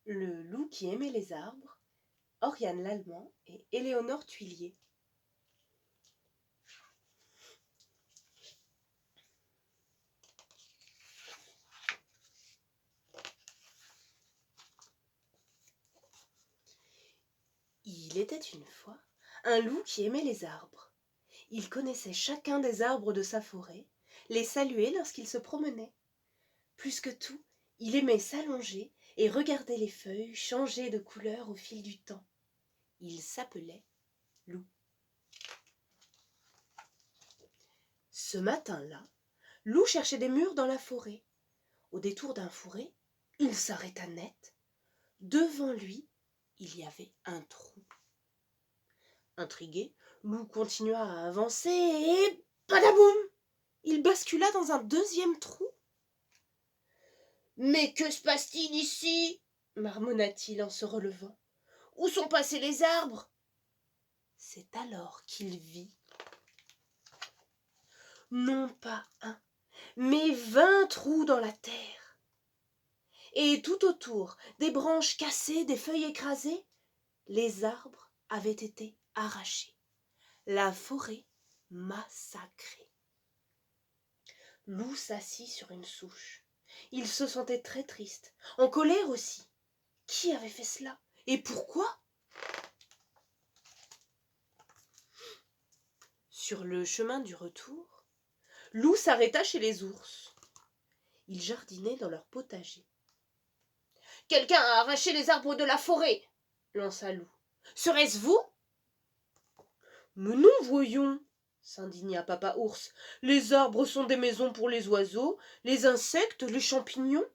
Le loup qui aimait les arbres, Oriane Lallemand et Éléonore Tuillier. Il était une fois un loup qui aimait les arbres. Il connaissait chacun des arbres de sa forêt, les saluait lorsqu'il se promenait. Plus que tout, il aimait s'allonger et regarder les feuilles changer de couleur au fil du temps. Il s'appelait Loup. Ce matin-là, Loup cherchait des mûres dans la forêt. Au détour d'un fourré, il s'arrêta net. Devant lui, il y avait un trou. Intrigué, Loup continua à avancer et badaboum! Il bascula dans un deuxième trou. « Mais que se passe-t-il ici » marmonna-t-il en se relevant. « Où sont passés les arbres ?» C'est alors qu'il vit non pas un, mais 20 trous dans la terre. Et tout autour, des branches cassées, des feuilles écrasées, les arbres avaient été arrachés. La forêt massacrée. Loup s'assit sur une souche. Il se sentait très triste, en colère aussi. Qui avait fait cela? Et pourquoi? Sur le chemin du retour, Loup s'arrêta chez les ours. Ils jardinaient dans leur potager. « Quelqu'un a arraché les arbres de la forêt !» lança Loup. « Serait-ce vous ?» ?»« Mais non, voyons !» s'indigna Papa Ours. « Les arbres sont des maisons pour les oiseaux, les insectes, les champignons. »«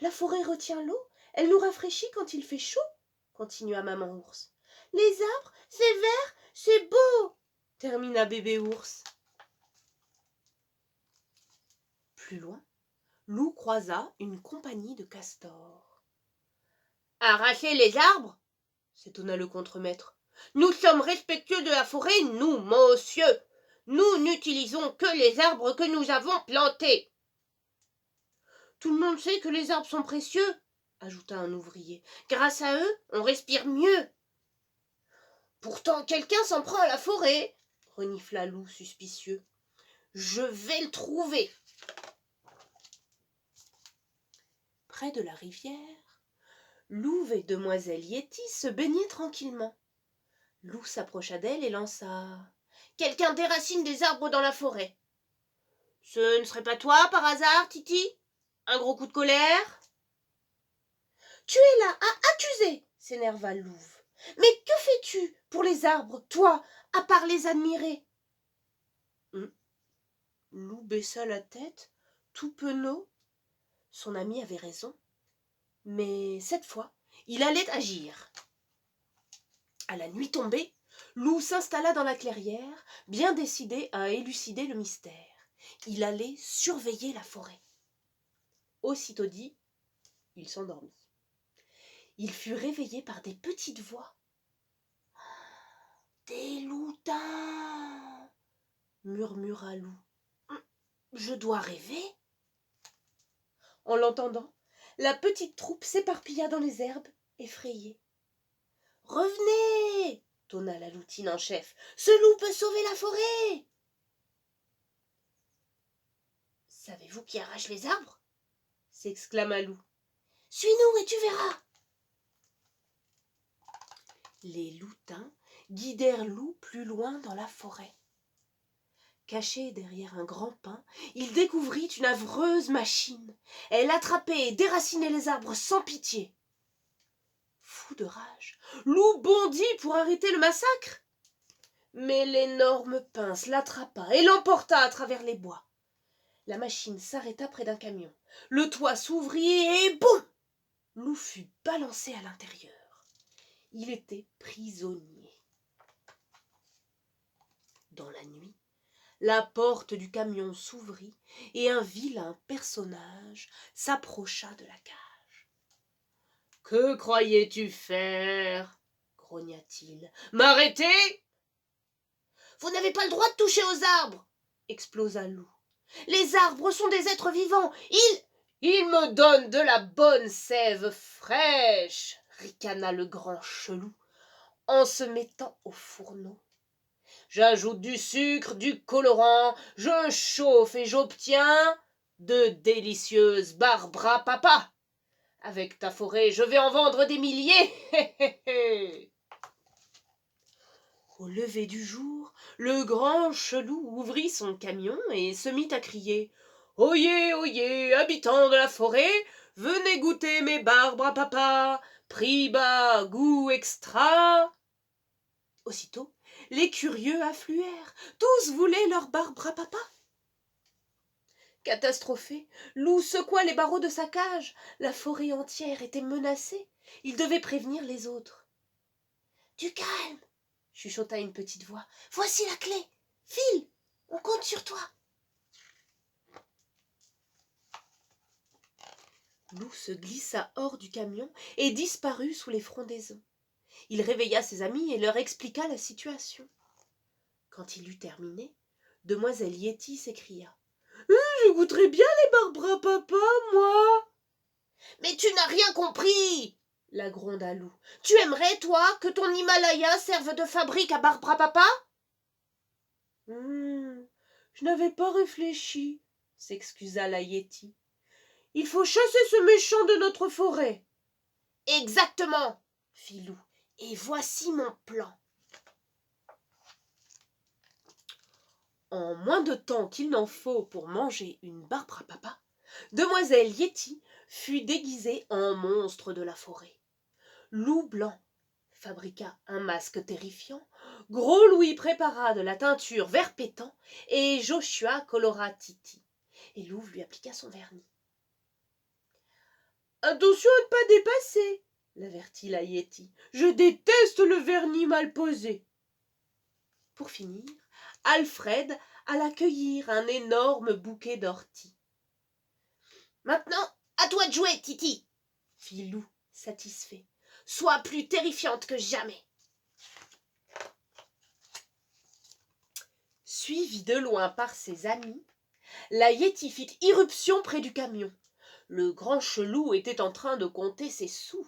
La forêt retient l'eau, elle nous rafraîchit quand il fait chaud, » continua Maman Ours. « Les arbres, c'est vert, c'est beau !» termina Bébé Ours. Plus loin, Loup croisa une compagnie de castors. « Arracher les arbres ?» s'étonna le contremaître. « Nous sommes respectueux de la forêt, nous, monsieur. Nous n'utilisons que les arbres que nous avons plantés. »« Tout le monde sait que les arbres sont précieux, » ajouta un ouvrier. « Grâce à eux, on respire mieux. »« Pourtant, quelqu'un s'en prend à la forêt, » renifla Loup suspicieux. « Je vais le trouver. » Près de la rivière, Louve et Demoiselle Yéti se baignaient tranquillement. Loup s'approcha d'elle et lança « Quelqu'un déracine des arbres dans la forêt. »« Ce ne serait pas toi, par hasard, Titi? Un gros coup de colère ?»« Tu es là à accuser !» s'énerva Louve. « Mais que fais-tu pour les arbres, toi, à part les admirer ?» Loup baissa la tête, tout penaud. Son ami avait raison. Mais cette fois, il allait agir. À la nuit tombée, Loup s'installa dans la clairière, bien décidé à élucider le mystère. Il allait surveiller la forêt. Aussitôt dit, il s'endormit. Il fut réveillé par des petites voix. « Des loutins !» murmura Loup. « Je dois rêver ?» En l'entendant, la petite troupe s'éparpilla dans les herbes, effrayée. « Revenez !» tonna la loutine en chef. « Ce loup peut sauver la forêt !»« Savez-vous qui arrache les arbres ?» s'exclama Loup. « Suis-nous et tu verras !» Les loutins guidèrent Loup plus loin dans la forêt. Caché derrière un grand pin, il découvrit une affreuse machine. Elle attrapait et déracinait les arbres sans pitié. Fou de rage, Loup bondit pour arrêter le massacre. Mais l'énorme pince l'attrapa et l'emporta à travers les bois. La machine s'arrêta près d'un camion. Le toit s'ouvrit et boum! Loup fut balancé à l'intérieur. Il était prisonnier. Dans la nuit, la porte du camion s'ouvrit et un vilain personnage s'approcha de la cage. « Que croyais-tu faire ?» grogna-t-il. « M'arrêter ?» « Vous n'avez pas le droit de toucher aux arbres !» explosa Loup. « Les arbres sont des êtres vivants, ils me donnent de la bonne sève fraîche !» ricana le grand Chelou en se mettant au fourneau. « J'ajoute du sucre, du colorant, je chauffe et j'obtiens de délicieuses Barbara Papa. Avec ta forêt, je vais en vendre des milliers. » Au lever du jour, le grand Chelou ouvrit son camion et se mit à crier « Oyez, oyez, habitants de la forêt, venez goûter mes Barbara Papa, prix bas, goût extra !» Aussitôt, les curieux affluèrent, tous voulaient leur Barbara Papa. Catastrophé, Loup secoua les barreaux de sa cage. La forêt entière était menacée. Il devait prévenir les autres. « Du calme !» chuchota une petite voix. « Voici la clé. File, on compte sur toi. » Loup se glissa hors du camion et disparut sous les frondaisons. Il réveilla ses amis et leur expliqua la situation. Quand il eut terminé, demoiselle Yeti s'écria. « Je goûterais bien les Barbara Papa, moi !»« Mais tu n'as rien compris !» la gronda Loup. « Tu aimerais, toi, que ton Himalaya serve de fabrique à Barbara Papa ?»« Je n'avais pas réfléchi, » s'excusa la Yeti. « Il faut chasser ce méchant de notre forêt. »« Exactement, » fit Loup. « Et voici mon plan. » En moins de temps qu'il n'en faut pour manger une Barbara Papa, demoiselle Yeti fut déguisée en monstre de la forêt. Loup Blanc fabriqua un masque terrifiant, Gros Louis prépara de la teinture vert pétant et Joshua colora Titi. Et Loup lui appliqua son vernis. « Attention à ne pas dépasser !» l'avertit la Yeti. « Je déteste le vernis mal posé. » Pour finir, Alfred alla cueillir un énorme bouquet d'orties. « Maintenant, à toi de jouer, Titi !» fit Loup, satisfait. « Sois plus terrifiante que jamais. » Suivie de loin par ses amis, la Yeti fit irruption près du camion. Le grand Chelou était en train de compter ses sous.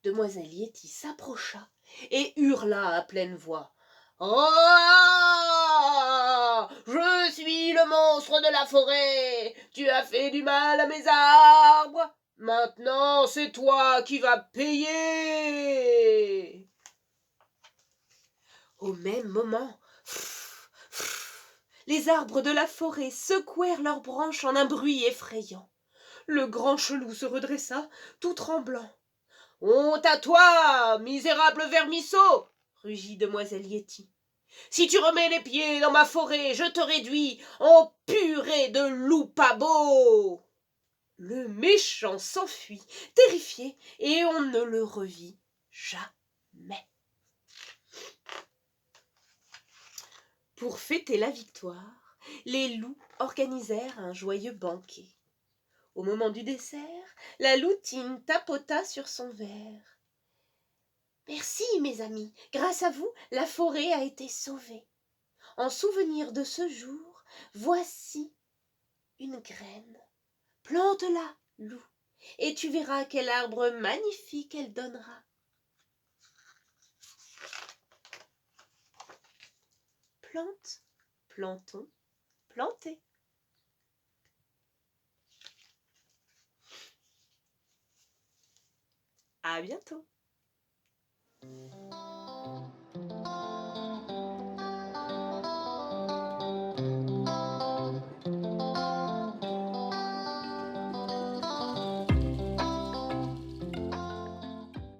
Demoiselle Yeti s'approcha et hurla à pleine voix. « Oh, je suis le monstre de la forêt. Tu as fait du mal à mes arbres. Maintenant, c'est toi qui vas payer. » Au même moment, les arbres de la forêt secouèrent leurs branches en un bruit effrayant. Le grand Chelou se redressa, tout tremblant. « Honte à toi, misérable vermisseau !» rugit demoiselle Yeti. « Si tu remets les pieds dans ma forêt, je te réduis en purée de loup pas beau !» Le méchant s'enfuit, terrifié, et on ne le revit jamais. Pour fêter la victoire, les loups organisèrent un joyeux banquet. Au moment du dessert, la loutine tapota sur son verre. « Merci, mes amis, grâce à vous, la forêt a été sauvée. En souvenir de ce jour, voici une graine. Plante-la, Loup, et tu verras quel arbre magnifique elle donnera. » Plante, plantons, plantez. À bientôt.